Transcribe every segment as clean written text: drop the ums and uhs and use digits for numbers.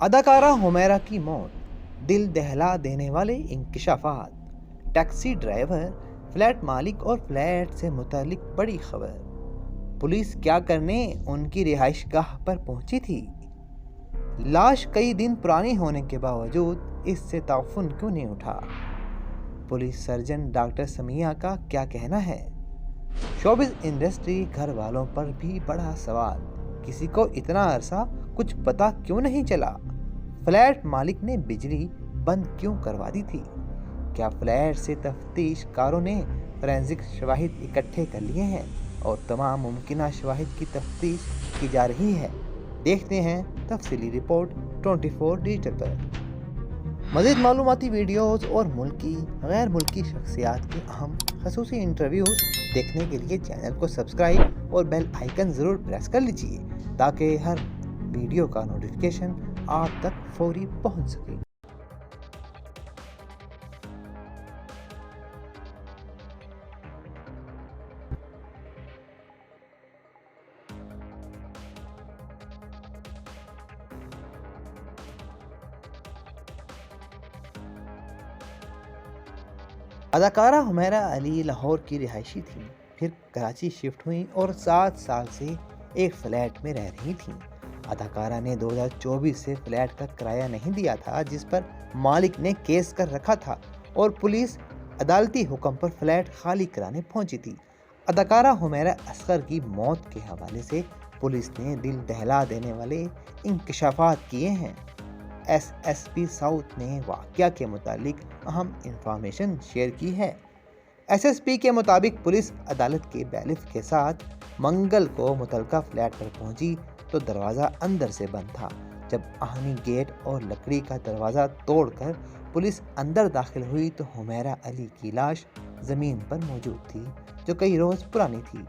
اداکارہ حمیرہ کی موت، دل دہلا دینے والے انکشافات، ٹیکسی ڈرائیور، فلیٹ مالک اور فلیٹ سے متعلق بڑی خبر۔ پولیس کیا کرنے ان کی رہائش گاہ پر پہنچی تھی؟ لاش کئی دن پرانی ہونے کے باوجود اس سے تعفن کیوں نہیں اٹھا؟ پولیس سرجن ڈاکٹر سمیہ کا کیا کہنا ہے؟ شوبز انڈسٹری گھر والوں پر بھی بڑا سوال، کسی کو اتنا عرصہ کچھ پتا کیوں نہیں چلا؟ فلیٹ مالک نے بجلی بند کیوں کروا دی تھی؟ کیا فلیٹ سے تفتیش کاروں نے فورینزک شواہد اکٹھے کر لیے ہیں اور تمام ممکنہ شواہد کی تفتیش کی جا رہی ہے؟ دیکھتے ہیں تفصیلی رپورٹ 24 ڈیجیٹل پر۔ مزید معلوماتی ویڈیوز اور ملکی غیر ملکی شخصیات کے اہم خصوصی انٹرویوز دیکھنے کے لیے چینل کو سبسکرائب اور بیل آئیکن ضرور پریس کر لیجیے تاکہ ہر ویڈیو کا نوٹیفیکیشن آپ تک فوری پہنچ سکے۔ اداکارہ حمیرہ علی لاہور کی رہائشی تھیں، پھر کراچی شفٹ ہوئیں اور 7 سال سے ایک فلیٹ میں رہ رہی تھیں۔ اداکارہ نے 2024 سے فلیٹ کا کرایہ نہیں دیا تھا، جس پر مالک نے کیس کر رکھا تھا اور پولیس عدالتی حکم پر فلیٹ خالی کرانے پہنچی تھی۔ اداکارہ حمیرہ اصغر کی موت کے حوالے سے پولیس نے دل دہلا دینے والے انکشافات کیے ہیں۔ ایس پی ساؤتھ نے واقعہ کے متعلق اہم انفارمیشن شیئر کی ہے۔ ایس پی کے مطابق پولیس عدالت کے بیلف کے ساتھ منگل کو متعلقہ فلیٹ پر پہنچی تو دروازہ اندر سے بند تھا۔ جب آہنی گیٹ اور لکڑی کا دروازہ توڑ کر پولیس اندر داخل ہوئی تو حمیرہ علی کی لاش زمین پر موجود تھی، جو کئی روز پرانی تھی۔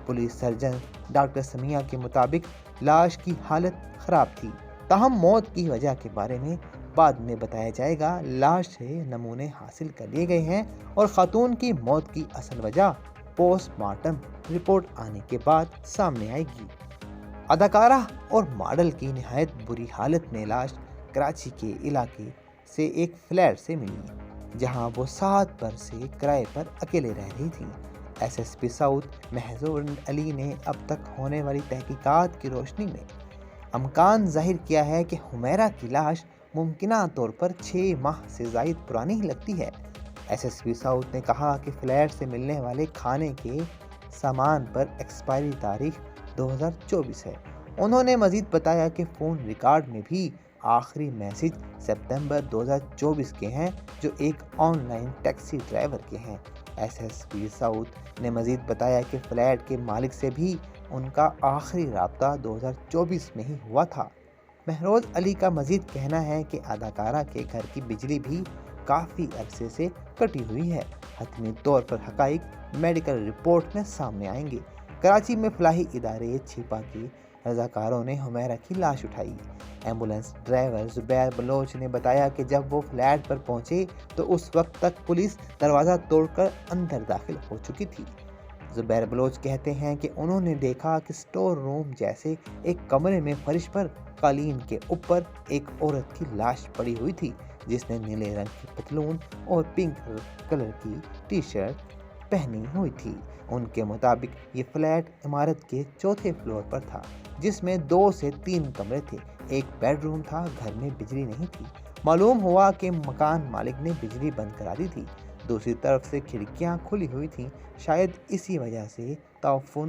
پولیس سرجن ڈاکٹر سمیہ کے مطابق لاش کی حالت خراب تھی، تاہم موت کی وجہ کے بارے میں بعد میں بتایا جائے گا۔ لاش سے نمونے حاصل کر لیے گئے ہیں اور خاتون کی موت کی اصل وجہ پوسٹ مارٹم رپورٹ آنے کے بعد سامنے آئے گی۔ اداکارہ اور ماڈل کی نہایت بری حالت میں لاش کراچی کے علاقے سے ایک فلیٹ سے ملی، جہاں وہ 7 برس سے کرائے پر اکیلے رہ رہی تھیں۔ ایس پی ساؤتھ محضور علی نے اب تک ہونے والی تحقیقات کی روشنی میں امکان ظاہر کیا ہے کہ حمیرہ کی لاش ممکنہ طور پر 6 ماہ سے زائد پرانی ہی لگتی ہے۔ ایس پی ساؤتھ نے کہا کہ فلیٹ سے ملنے والے کھانے کے سامان پر ایکسپائری تاریخ 2024 ہے۔ انہوں نے مزید بتایا کہ فون ریکارڈ میں بھی آخری میسج ستمبر 2024 کے ہیں، جو ایک آن لائن ٹیکسی ڈرائیور کے ہیں۔ ایس پی ساؤتھ نے مزید بتایا کہ فلیٹ کے مالک سے بھی ان کا آخری رابطہ 2024 میں ہی ہوا تھا۔ مہروز علی کا مزید کہنا ہے کہ اداکارہ کے گھر کی بجلی بھی کافی عرصے سے کٹی ہوئی ہے۔ حتمی طور پر حقائق میڈیکل رپورٹ میں سامنے آئیں گے۔ کراچی میں فلاحی ادارے چھپا کے رضاکاروں نے حمیرہ کی لاش اٹھائی۔ ایمبولینس ڈرائیور زبیر بلوچ نے بتایا کہ جب وہ فلیٹ پر پہنچے تو اس وقت تک پولیس دروازہ توڑ کر اندر داخل ہو چکی تھی۔ زبیر بلوچ کہتے ہیں کہ انہوں نے دیکھا کہ اسٹور روم جیسے ایک کمرے میں فرش پر قالین کے اوپر ایک عورت کی لاش پڑی ہوئی تھی، جس نے نیلے رنگ کی پتلون اور پنک کلر کی ٹی شرٹ پہنی ہوئی تھی۔ ان کے مطابق یہ فلیٹ عمارت کے 4تھے فلور پر تھا، جس میں 2 سے 3 کمرے تھے، ایک بیڈ روم تھا۔ گھر میں بجلی نہیں تھی۔ معلوم ہوا کہ مکان مالک نے بجلی بند کرا دی تھی۔ دوسری طرف سے کھڑکیاں کھلی ہوئی تھیں، شاید اسی وجہ سے تعفن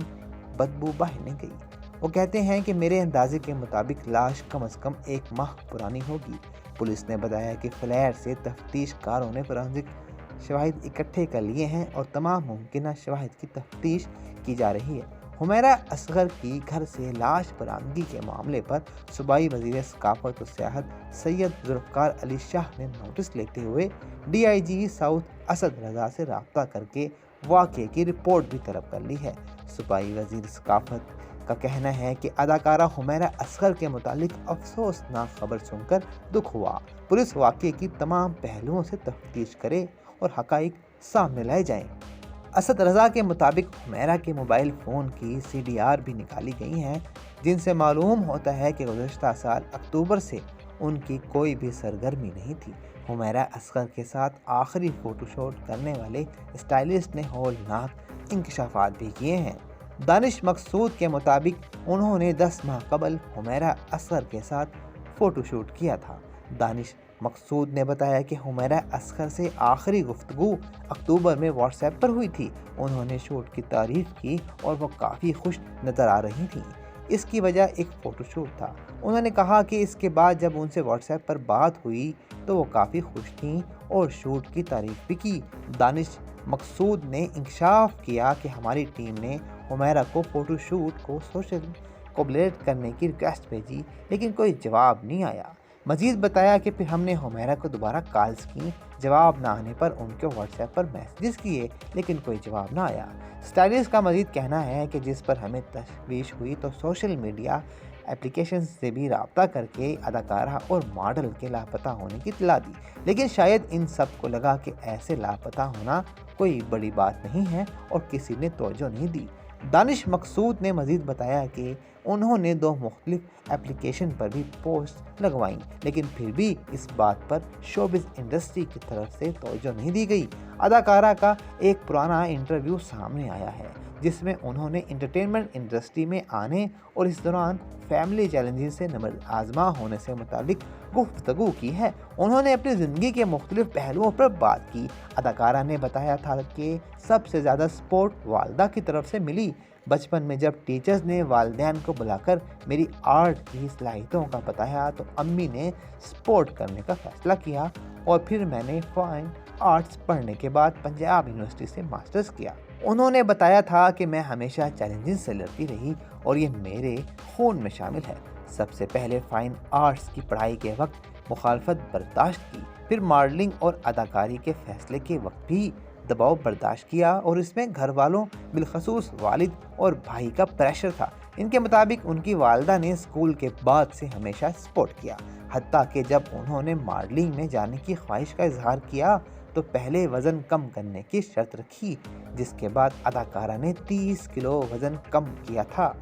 بدبو باہر نہیں گئی۔ وہ کہتے ہیں کہ میرے اندازے کے مطابق لاش کم از کم 1 ماہ پرانی ہوگی۔ پولیس نے بتایا کہ فلیٹ سے تفتیش کاروں نے فورینزک شواہد اکٹھے کر لیے ہیں اور تمام ممکنہ شواہد کی تفتیش کی جا رہی ہے۔ حمیرہ اصغر کی گھر سے لاش برآمدگی کے معاملے پر صوبائی وزیر ثقافت و سیاحت سید ذوالفقار علی شاہ نے نوٹس لیتے ہوئے DIG ساؤتھ اسد رضا سے رابطہ کر کے واقعے کی رپورٹ بھی طلب کر لی ہے۔ صوبائی وزیر ثقافت کا کہنا ہے کہ اداکارہ حمیرہ اصغر کے متعلق افسوسناک خبر سن کر دکھ ہوا۔ پولیس واقعے کی تمام پہلوؤں سے تفتیش کرے اور حقائق سامنے لائے جائیں۔ اسد رضا کے مطابق حمیرہ کے موبائل فون کی CDR بھی نکالی گئی ہیں، جن سے معلوم ہوتا ہے کہ گزشتہ سال اکتوبر سے ان کی کوئی بھی سرگرمی نہیں تھی۔ حمیرہ اصغر کے ساتھ آخری فوٹو شوٹ کرنے والے اسٹائلسٹ نے ہولناک انکشافات بھی کیے ہیں۔ دانش مقصود کے مطابق انہوں نے 10 ماہ قبل حمیرہ اصغر کے ساتھ فوٹو شوٹ کیا تھا۔ دانش مقصود نے بتایا کہ حمیرہ اصغر سے آخری گفتگو اکتوبر میں واٹس ایپ پر ہوئی تھی۔ انہوں نے شوٹ کی تعریف کی اور وہ کافی خوش نظر آ رہی تھیں۔ اس کی وجہ ایک فوٹو شوٹ تھا۔ انہوں نے کہا کہ اس کے بعد جب ان سے واٹس ایپ پر بات ہوئی تو وہ کافی خوش تھیں اور شوٹ کی تعریف بھی کی۔ دانش مقصود نے انکشاف کیا کہ ہماری ٹیم نے حمیرہ کو فوٹو شوٹ کو سوشل کولیبریٹ کرنے کی ریکویسٹ بھیجی لیکن کوئی جواب نہیں آیا۔ مزید بتایا کہ پھر ہم نے حمیرہ کو دوبارہ کالز کی، جواب نہ آنے پر ان کے واٹس ایپ پر میسیجز کیے لیکن کوئی جواب نہ آیا۔ اسٹائلسٹ کا مزید کہنا ہے کہ جس پر ہمیں تشویش ہوئی تو سوشل میڈیا اپلیکیشنز سے بھی رابطہ کر کے اداکارہ اور ماڈل کے لاپتہ ہونے کی اطلاع دی، لیکن شاید ان سب کو لگا کہ ایسے لاپتہ ہونا کوئی بڑی بات نہیں ہے اور کسی نے توجہ نہیں دی۔ دانش مقصود نے مزید بتایا کہ انہوں نے 2 مختلف اپلیکیشن پر بھی پوسٹ لگوائیں لیکن پھر بھی اس بات پر شوبز انڈسٹری کی طرف سے توجہ نہیں دی گئی۔ اداکارہ کا ایک پرانا انٹرویو سامنے آیا ہے جس میں انہوں نے انٹرٹینمنٹ انڈسٹری میں آنے اور اس دوران فیملی چیلنجز سے آزما ہونے سے متعلق گفتگو کی ہے۔ انہوں نے اپنی زندگی کے مختلف پہلوؤں پر بات کی۔ اداکارہ نے بتایا تھا کہ سب سے زیادہ سپورٹ والدہ کی طرف سے ملی۔ بچپن میں جب ٹیچرز نے والدین کو بلا کر میری آرٹ کی صلاحیتوں کا بتایا تو امی نے سپورٹ کرنے کا فیصلہ کیا اور پھر میں نے فائن آرٹس پڑھنے کے بعد پنجاب یونیورسٹی سے ماسٹرز کیا۔ انہوں نے بتایا تھا کہ میں ہمیشہ چیلنجز سے لڑتی رہی اور یہ میرے خون میں شامل ہے۔ سب سے پہلے فائن آرٹس کی پڑھائی کے وقت مخالفت برداشت کی، پھر ماڈلنگ اور اداکاری کے فیصلے کے وقت بھی دباؤ برداشت کیا اور اس میں گھر والوں بالخصوص والد اور بھائی کا پریشر تھا۔ ان کے مطابق ان کی والدہ نے اسکول کے بعد سے ہمیشہ سپورٹ کیا، حتیٰ کہ جب انہوں نے ماڈلنگ میں جانے کی خواہش کا اظہار کیا تو پہلے وزن کم کرنے کی شرط رکھی، جس کے بعد اداکارہ نے 30 کلو وزن کم کیا تھا۔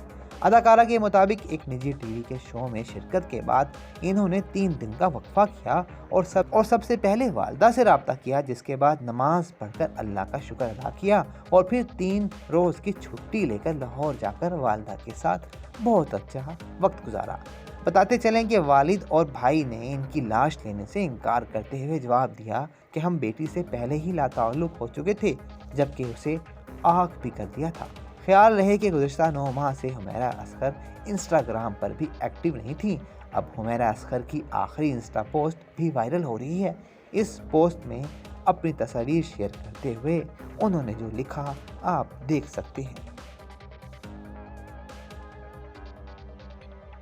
اداکارہ کے مطابق ایک نجی ٹی وی کے شو میں شرکت کے بعد انہوں نے 3 دن کا وقفہ کیا اور سب سے پہلے والدہ سے رابطہ کیا، جس کے بعد نماز پڑھ کر اللہ کا شکر ادا کیا اور پھر 3 روز کی چھٹی لے کر لاہور جا کر والدہ کے ساتھ بہت اچھا وقت گزارا۔ بتاتے چلیں کہ والد اور بھائی نے ان کی لاش لینے سے انکار کرتے ہوئے جواب دیا کہ ہم بیٹی سے پہلے ہی لاتعلق ہو چکے تھے جبکہ اسے آگ بھی کر دیا تھا۔ خیال رہے کہ گزشتہ 9 ماہ سے حمیرہ اصغر انسٹاگرام پر بھی ایکٹیو نہیں تھیں۔ اب حمیرہ اصغر کی آخری انسٹا پوسٹ بھی وائرل ہو رہی ہے۔ اس پوسٹ میں اپنی تصاویر شیئر کرتے ہوئے انہوں نے جو لکھا آپ دیکھ سکتے ہیں۔